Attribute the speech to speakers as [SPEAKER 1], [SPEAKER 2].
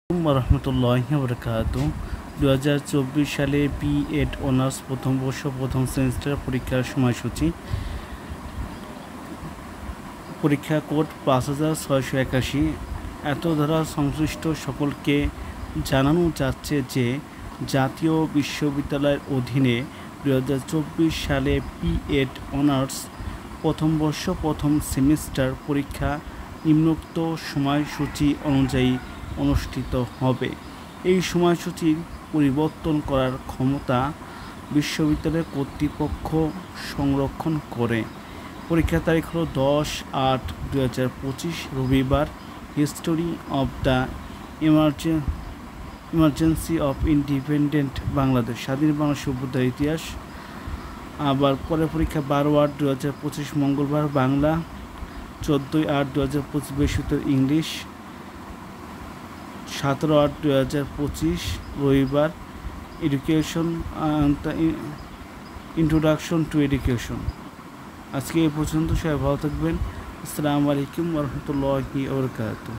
[SPEAKER 1] রহমতুল্লাহি বরকাতু 2024 সালে B.Ed honours প্রথম বর্ষ প্রথম সেমিস্টার পরীক্ষার সময়সূচি। পরীক্ষা কোড 5681। এত দ্বারা সংশ্লিষ্ট সকলকে জানানো যাচ্ছে যে জাতীয় বিশ্ববিদ্যালয়ের অধীনে 2024 সালে বি.এড অনার্স প্রথম বর্ষ প্রথম সেমিস্টার পরীক্ষা নিম্নোক্ত সময়সূচি অনুযায়ী অনুষ্ঠিত হবে। এই সময়সূচির পরিবর্তন করার ক্ষমতা বিশ্ববিদ্যালয় কর্তৃপক্ষ সংরক্ষণ করে। পরীক্ষার তারিখ হলো 10/8/2025 রবিবার। History of the emergency of independent Bangladesh, স্বাধীন বাংলা সভ্যতার ইতিহাস। আবার পরের পরীক্ষা 12/8/2025 মঙ্গলবার বাংলা, 14/8/2025 বৃহস্পতিবার ইংলিশ, 17/8/2025 রবিবার এডুকেশন, ইন্ট্রোডাকশন টু এডুকেশন। আজকে এই পর্যন্ত, সবাই ভালো থাকবেন। আসসালামু আলাইকুম ওয়া রাহমাতুল্লাহি ওয়া বারাকাতুহু।